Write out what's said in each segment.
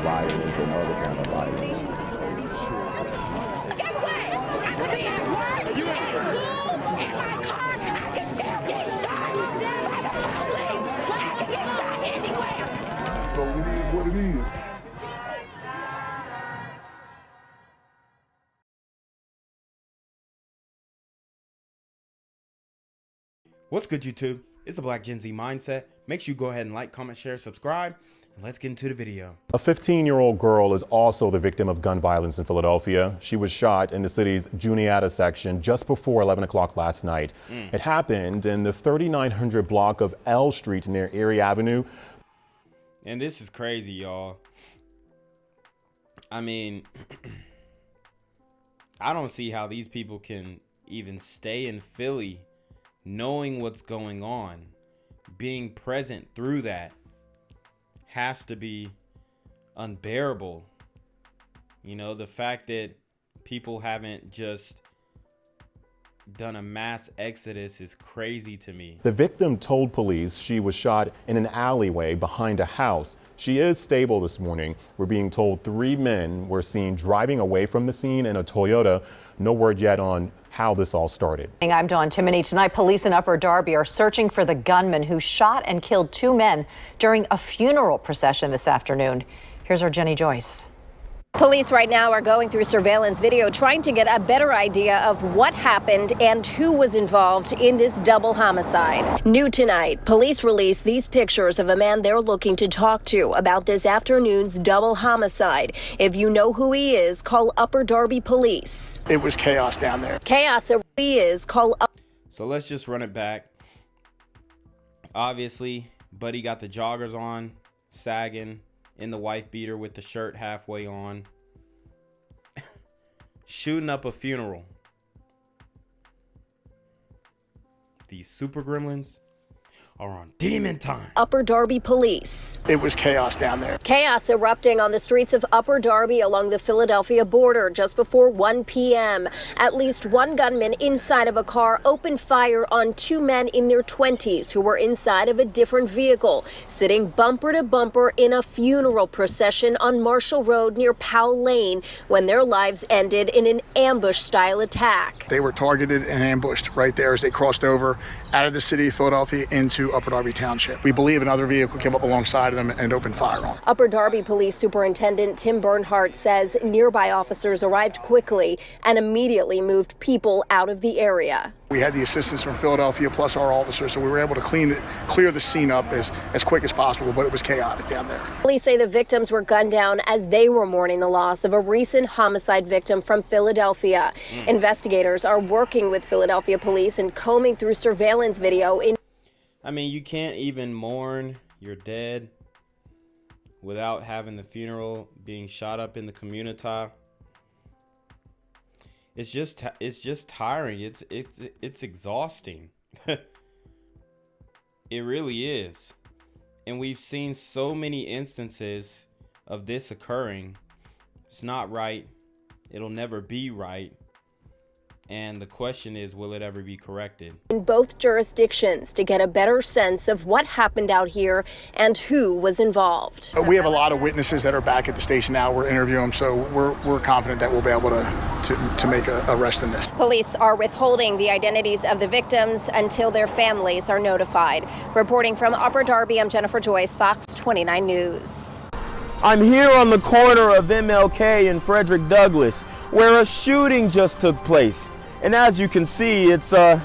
violence and other kind of violence. Get away! I could be at work, at school, in my car, and I can still get shot by the police, but I can get shot anywhere. So it is what it is. What's good, YouTube? It's the Black Gen Z Mindset. Make sure you go ahead and like, comment, share, subscribe, and let's get into the video. A 15-year-old girl is also the victim of gun violence in Philadelphia. She was shot in the city's Juniata section just before 11 o'clock last night. It happened in the 3900 block of L Street near Erie Avenue. And this is crazy, y'all. I mean, I don't see how these people can even stay in Philly knowing what's going on. Being present through that has to be unbearable. You know, the fact that people haven't just done a mass exodus is crazy to me. The victim told police she was shot in an alleyway behind a house. She is stable this morning. We're being told 3 men were seen driving away from the scene in a Toyota. No word yet on how this all started. I'm Dawn Timoney. Tonight, police in Upper Darby are searching for the gunman who shot and killed 2 men during a funeral procession this afternoon. Here's our Jenny Joyce. Police right now are going through surveillance video trying to get a better idea of what happened and who was involved in this double homicide. New tonight, police released these pictures of a man they're looking to talk to about this afternoon's double homicide. If you know who he is, call Upper Darby Police. It was chaos down there. Chaos he is, call up. So let's just run it back. Obviously, Buddy got the joggers on, sagging, in the wife beater with the shirt halfway on, shooting up a funeral. These super gremlins are on demon time. Upper Darby Police. It was chaos down there. Chaos erupting on the streets of Upper Darby along the Philadelphia border just before 1 p.m. At least 1 gunman inside of a car opened fire on 2 men in their 20s who were inside of a different vehicle, sitting bumper to bumper in a funeral procession on Marshall Road near Powell Lane when their lives ended in an ambush-style attack. They were targeted and ambushed right there as they crossed over out of the city of Philadelphia into Upper Darby Township. We believe another vehicle came up alongside of them and opened fire on them. Upper Darby Police Superintendent Tim Bernhardt says nearby officers arrived quickly and immediately moved people out of the area. We had the assistance from Philadelphia plus our officers, so we were able to clear the scene up as quick as possible, but it was chaotic down there. Police say the victims were gunned down as they were mourning the loss of a recent homicide victim from Philadelphia. Investigators are working with Philadelphia police and combing through surveillance video. I mean, you can't even mourn your dead without having the funeral being shot up in the community. It's just tiring. It's exhausting. It really is. And we've seen so many instances of this occurring. It's not right. It'll never be right. And the question is, will it ever be corrected? In both jurisdictions to get a better sense of what happened out here and who was involved. We have a lot of witnesses that are back at the station now. We're interviewing them, so we're confident that we'll be able to make a arrest in this. Police are withholding the identities of the victims until their families are notified. Reporting from Upper Darby, I'm Jennifer Joyce, Fox 29 News. I'm here on the corner of MLK and Frederick Douglass, where a shooting just took place. And as you can see, it's a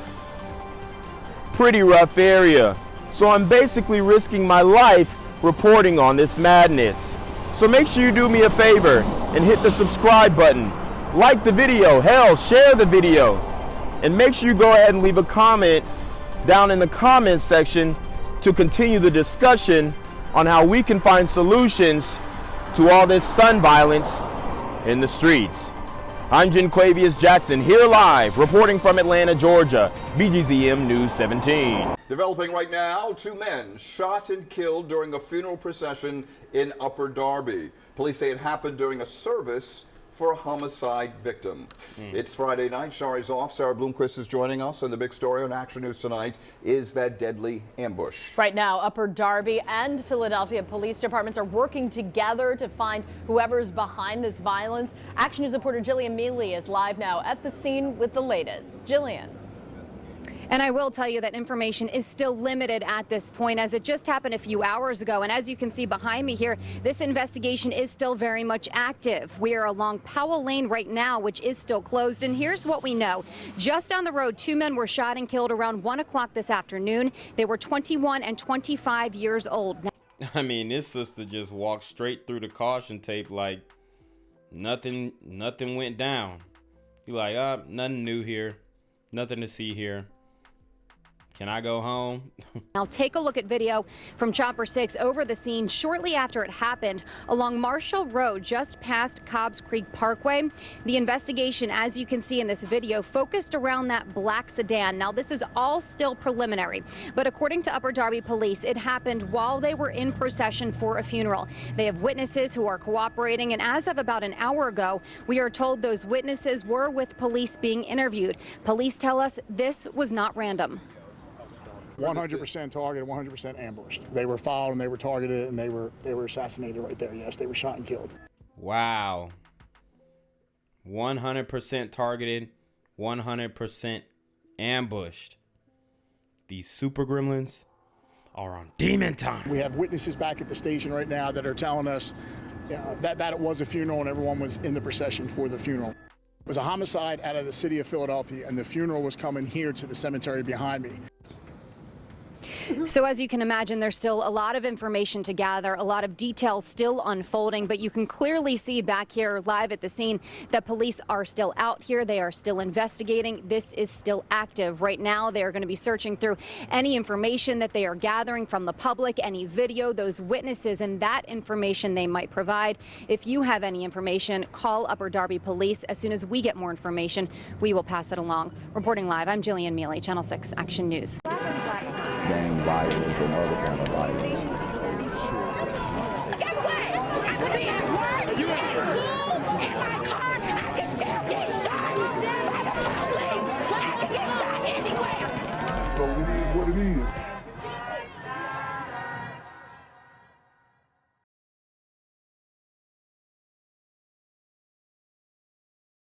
pretty rough area. So I'm basically risking my life reporting on this madness. So make sure you do me a favor and hit the subscribe button. Like the video, hell, share the video. And make sure you go ahead and leave a comment down in the comments section to continue the discussion on how we can find solutions to all this son violence in the streets. I'm Jenquavius Jackson, here live, reporting from Atlanta, Georgia, BGZM News 17. Developing right now, 2 men shot and killed during a funeral procession in Upper Darby. Police say it happened during a service for a homicide victim. It's Friday night. Shari's off. Sarah Bloomquist is joining us, and the big story on Action News tonight is that deadly ambush. Right now, Upper Darby and Philadelphia police departments are working together to find whoever's behind this violence. Action News reporter Jillian Mealy is live now at the scene with the latest. Jillian. And I will tell you that information is still limited at this point, as it just happened a few hours ago. And as you can see behind me here, this investigation is still very much active. We are along Powell Lane right now, which is still closed. And here's what we know. Just down the road, 2 men were shot and killed around 1 o'clock this afternoon. They were 21 and 25 years old. I mean, this sister just walked straight through the caution tape like nothing went down. You like, nothing new here, nothing to see here. Can I go home? Now take a look at video from Chopper 6 over the scene shortly after it happened along Marshall Road just past Cobbs Creek Parkway. The investigation, as you can see in this video, focused around that black sedan. Now this is all still preliminary, but according to Upper Darby police, it happened while they were in procession for a funeral. They have witnesses who are cooperating, and as of about an hour ago, we are told those witnesses were with police being interviewed. Police tell us this was not random. 100% targeted, 100% ambushed. They were followed and they were targeted and they were assassinated right there. Yes, they were shot and killed. Wow. 100% targeted, 100% ambushed. These super gremlins are on demon time. We have witnesses back at the station right now that are telling us that it was a funeral and everyone was in the procession for the funeral. It was a homicide out of the city of Philadelphia, and the funeral was coming here to the cemetery behind me. So as you can imagine, there's still a lot of information to gather, a lot of details still unfolding, but you can clearly see back here live at the scene that police are still out here. They are still investigating. This is still active. Right now, they are going to be searching through any information that they are gathering from the public, any video, those witnesses, and that information they might provide. If you have any information, call Upper Darby Police. As soon as we get more information, we will pass it along. Reporting live, I'm Jillian Mealy, Channel 6 Action News. Gang violence and other kind of violence.